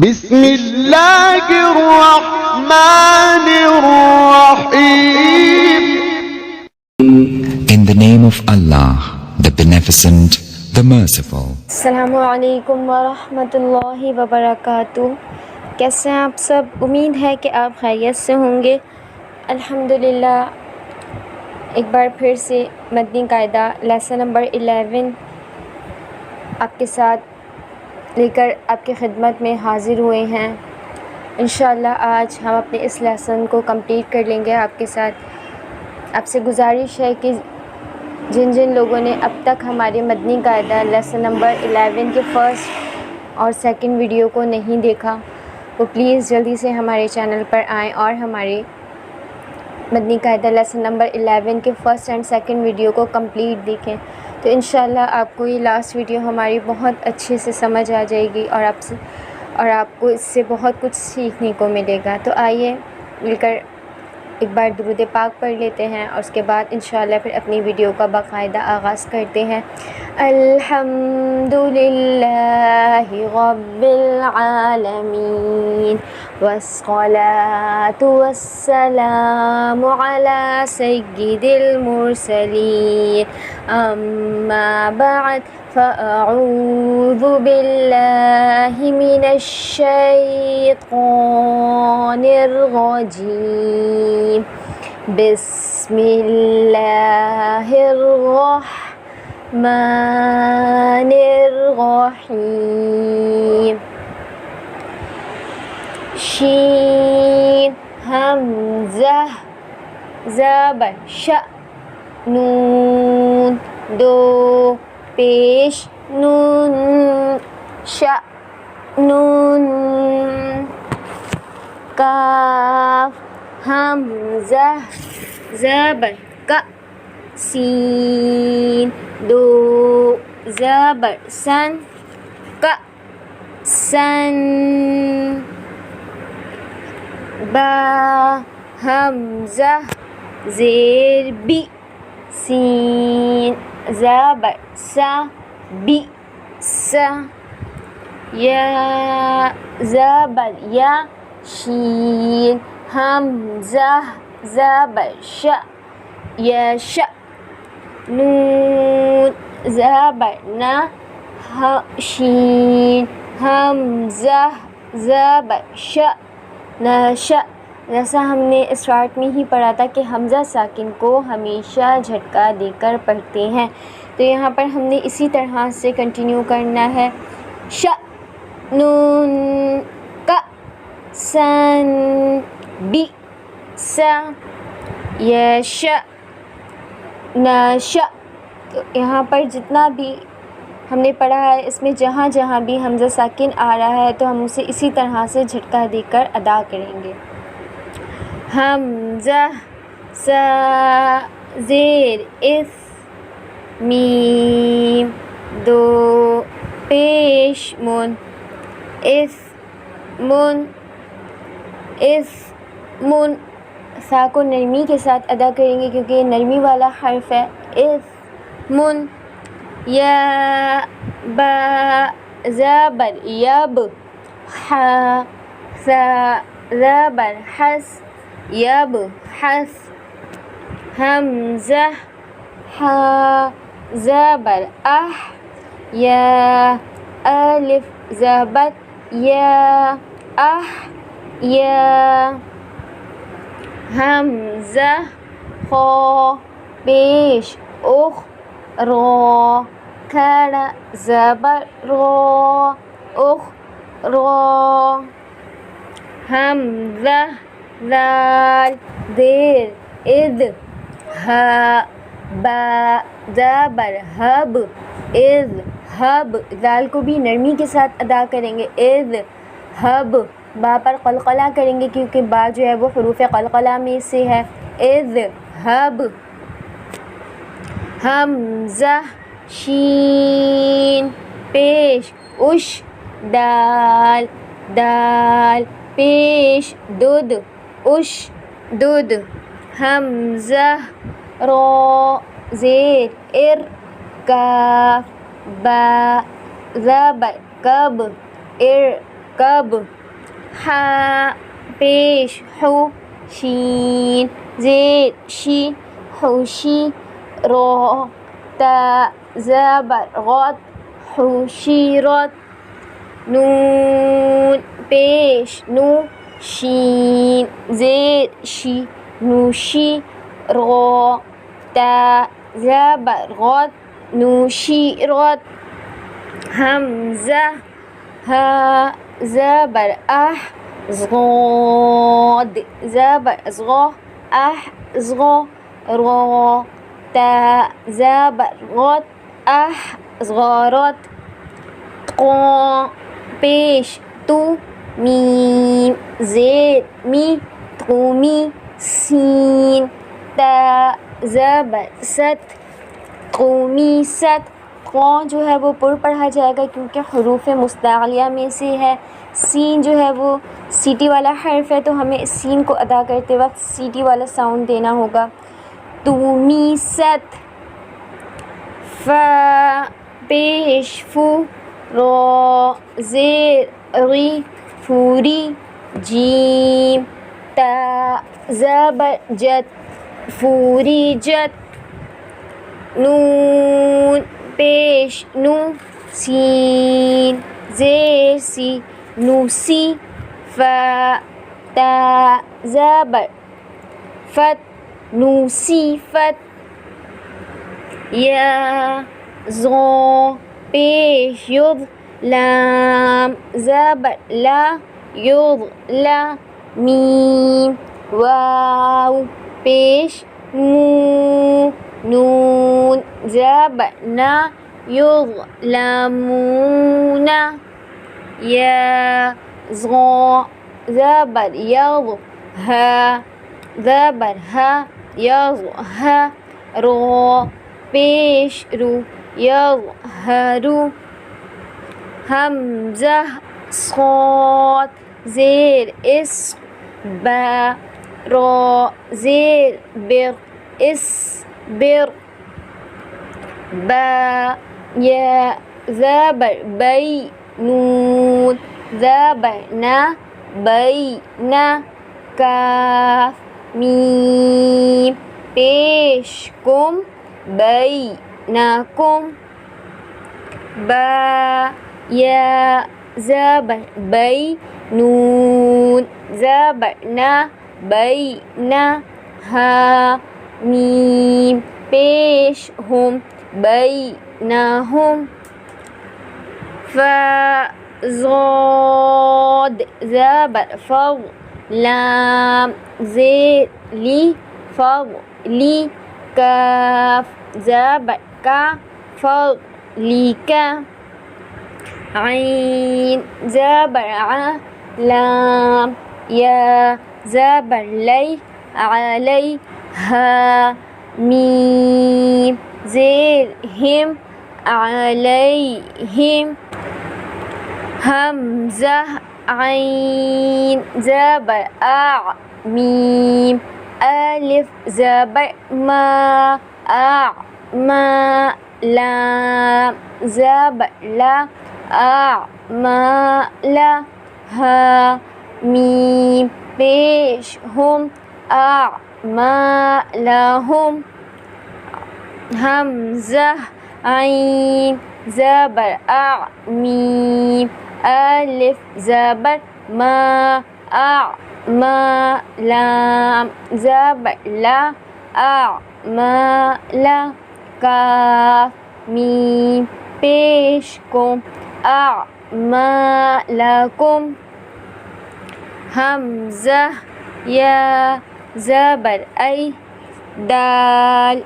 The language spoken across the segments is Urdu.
بسم اللہ الرحمن الرحیم. In the name of Allah, the Beneficent, the Merciful. السلام علیکم ورحمۃ اللہ وبرکاتہ. کیسے ہیں آپ سب؟ امید ہے کہ آپ خیریت سے ہوں گے. الحمدللہ ایک بار پھر سے مدنی قاعدہ لیسن نمبر 11 آپ کے ساتھ لے کر آپ کی خدمت میں حاضر ہوئے ہیں. انشاءاللہ آج ہم اپنے اس لیسن کو کمپلیٹ کر لیں گے آپ کے ساتھ. آپ سے گزارش ہے کہ جن لوگوں نے اب تک ہمارے مدنی قاعدہ لیسن نمبر 11 کے فرسٹ اور سیکنڈ ویڈیو کو نہیں دیکھا وہ پلیز جلدی سے ہمارے چینل پر آئیں اور ہمارے مدنی قاعدہ لیسن نمبر 11 کے فرسٹ اینڈ سیکنڈ ویڈیو کو کمپلیٹ دیکھیں. تو انشاءاللہ آپ کو یہ لاسٹ ویڈیو ہماری بہت اچھے سے سمجھ آ جائے گی اور آپ کو اس سے بہت کچھ سیکھنے کو ملے گا. تو آئیے مل کر ایک بار درود پاک پڑھ لیتے ہیں اور اس کے بعد انشاءاللہ پھر اپنی ویڈیو کا باقاعدہ آغاز کرتے ہیں. الحمدللہ رب العالمین والصلاة والسلام علی سید المرسلین اما بعد فأعوذ باللہ من الشیطان الرجیم. بسم اللہ الرحمن الرحیم. شین حمزہ زبر ش نون دو پیش نون ش نون. کاف حمزہ زبر کا سین دو زبر سن کا سن. با حمزہ زیر بی سین زبر سا بی سا. یا زبر یا شین حمزہ زبر ش یش. نون زبر نا شین حمزہ زبر ش نش. جیسا ہم نے اسٹارٹ میں ہی پڑھا تھا کہ حمزہ ساکن کو ہمیشہ جھٹکا دے کر پڑھتے ہیں تو یہاں پر ہم نے اسی طرح سے کنٹینیو کرنا ہے. ش نون کا سن بی سا یش نش. تو یہاں پر جتنا بھی ہم نے پڑھا ہے اس میں جہاں جہاں بھی حمزہ ساکن آ رہا ہے تو ہم اسے اسی طرح سے جھٹکا دے کر ادا کریں گے. حمزہ سا زیر اس میم دو پیش من اس من اس من. سا کو نرمی کے ساتھ ادا کریں گے کیونکہ یہ نرمی والا حرف ہے. اس من. یا با زبر یب ح سا زبر حس یب حس. حمزہ ح زبر اح یا الف زبر یا اح یا. حمزہ خا پیش اخ را کھڑا زبر را اخ را. حمزہ ذال دیر اذ ہا با زبر حب اذ حب. ذال کو بھی نرمی کے ساتھ ادا کریں گے. اذ حب. با پر قلقلہ کریں گے کیونکہ با جو ہے وہ حروف قلقلہ میں سے ہے. اذ حب. حمزہ شین پیش اش دال دال پیش دود اش دود. حمزہ را زیر ار کاف با زبر کب ارکب حا پیش حو شین زیر شی حوشی را تا زبر غد حوشیرت نون پیش نو شین زیر شی نوشی را تا زبر غد نوشیرت همزه ها زبر زغاد زبر زغا زغا را تا زبر غد زغارت قا پیش تو میم زیر می قومی سین تا زبر ست قومی ست قا جو ہے وہ پر پڑھا جائے گا کیونکہ حروف مستعلیہ میں سے ہے. سین جو ہے وہ سیٹی والا حرف ہے تو ہمیں سین کو ادا کرتے وقت سیٹی والا ساؤنڈ دینا ہوگا. تومی ست فا پیش فو را زیر ری فوری جیم تا زبر جت فوری جت نون پیش نو سین زیر سی نوسی فا تا زبر فت نوسی فت یا زو پیش ید لام زبر لا ید لا میم واو پیش مو نون زبر نا یظلمون یا زغا زبر یض ها زبر ها یض ها رو پیش رو یظهرو همزه صاد زیر اس با را زیر بر اس بر با یا زبر بی نون زبر نا بی نا کاف میم پیش کم بی ناکم با یا زبر بی نون زبر نا بی نا ها میم پیش هم بی ناهم فا زاد زبر فض لام زیر لی فض لی کاف زبر کا فض لی کا عین زبر ع لام یا زبر لی علی ها میم زیر ہم علیہم حمزہ عین زبر اع میم الف زبر ما ما لام زبر لا ما لا ها میم پیش ہم ما لهم حمزہ عین زبر اع میم الف زبر ما ما لام زبر لا ما لا کاف میم پیش کم اعمالکم حمزہ یا زبر ای دال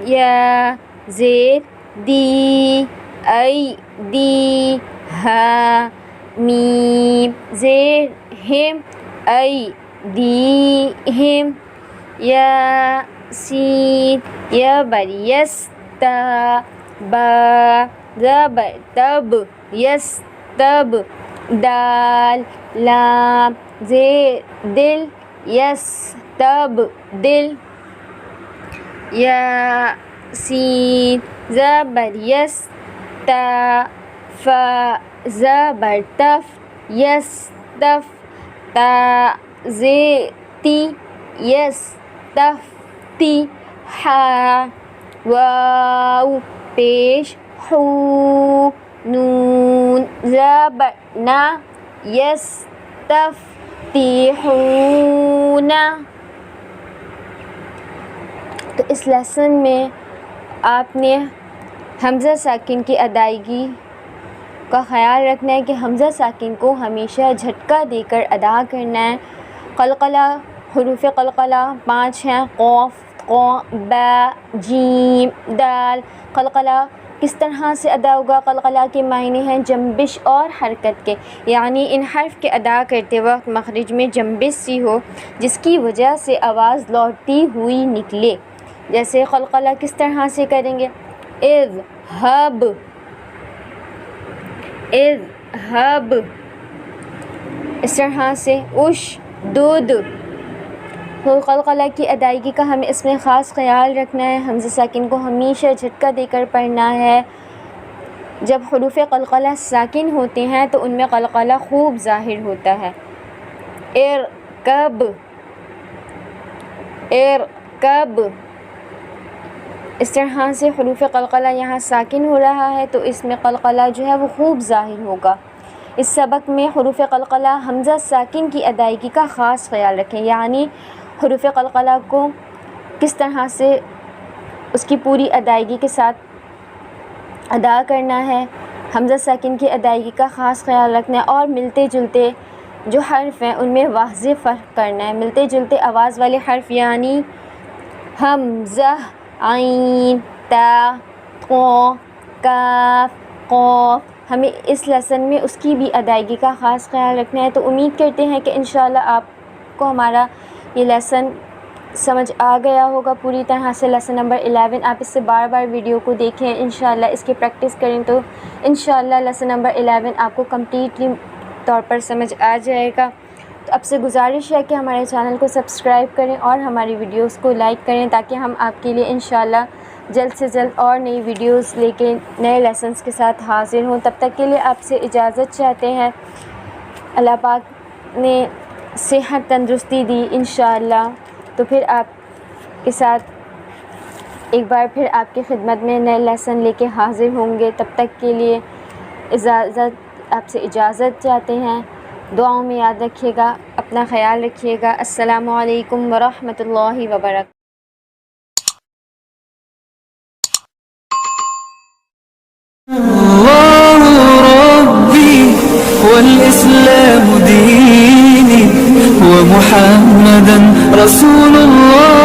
یا زیر دی ای دی ہا میم زیر ہم ای دی ہم یا سین یا بر یس تا با زبر تب یس تب دال لام زیر دل یس تب دل یا سین زبر یس تا فا زبر تف یس تف تا زی تی یس تف تی حا واو پیش حو نون زبر نا یس تف تی حونا. تو اس لیسن میں آپ نے حمزہ ساکن کی ادائیگی کا خیال رکھنا ہے کہ حمزہ ساکن کو ہمیشہ جھٹکا دے کر ادا کرنا ہے. قلقلہ حروف قلقلہ 5 ہیں، قوف، قو، با، جیم، دال. قلقلہ کس طرح سے ادا ہوگا؟ قلقلہ کے معنی ہیں جنبش اور حرکت کے، یعنی ان حرف کے ادا کرتے وقت مخرج میں جنبش سی ہو جس کی وجہ سے آواز لوٹتی ہوئی نکلے. جیسے قلقلہ کس طرح سے کریں گے؟ اذهب اذهب، اس طرح سے اشدد. تو قلقلہ کی ادائیگی کا ہمیں اس میں خاص خیال رکھنا ہے. حمزہ ساکن کو ہمیشہ جھٹکا دے کر پڑھنا ہے. جب حروف قلقلہ ساکن ہوتے ہیں تو ان میں قلقلہ خوب ظاہر ہوتا ہے. ارکب ارکب، اس طرح سے حروف قلقلہ یہاں ساکن ہو رہا ہے تو اس میں قلقلہ جو ہے وہ خوب ظاہر ہوگا. اس سبق میں حروف قلقلہ حمزہ ساکن کی ادائیگی کا خاص خیال رکھیں، یعنی حروف قلقلہ کو کس طرح سے اس کی پوری ادائیگی کے ساتھ ادا کرنا ہے. حمزہ ساکن کی ادائیگی کا خاص خیال رکھنا ہے اور ملتے جلتے جو حرف ہیں ان میں واضح فرق کرنا ہے. ملتے جلتے آواز والے حرف یعنی حمزہ، عین، تا، قو، کاف، قاف، ہمیں اس لیسن میں اس کی بھی ادائیگی کا خاص خیال رکھنا ہے. تو امید کرتے ہیں کہ انشاءاللہ آپ کو ہمارا یہ لیسن سمجھ آ گیا ہوگا پوری طرح سے. لیسن نمبر 11 آپ اس سے بار بار ویڈیو کو دیکھیں، انشاءاللہ اس کی پریکٹس کریں تو انشاءاللہ لیسن نمبر 11 آپ کو کمپلیٹلی طور پر سمجھ آ جائے گا. تو اب سے گزارش ہے کہ ہمارے چینل کو سبسکرائب کریں اور ہماری ویڈیوز کو لائک کریں تاکہ ہم آپ کے لیے انشاءاللہ جلد سے جلد اور نئی ویڈیوز لے کے نئے لیسنز کے ساتھ حاضر ہوں. تب تک کے لیے آپ سے اجازت چاہتے ہیں. اللہ پاک نے صحت تندرستی دی انشاءاللہ، تو پھر آپ کے ساتھ ایک بار پھر آپ کی خدمت میں نئے لیسن لے کے حاضر ہوں گے. تب تک کے لیے آپ سے اجازت چاہتے ہیں. دعاؤں میں یاد رکھیے گا، اپنا خیال رکھیے گا. السلام علیکم ورحمۃ اللہ وبرکاتہ. والإسلام ديني ومحمدا رسول الله.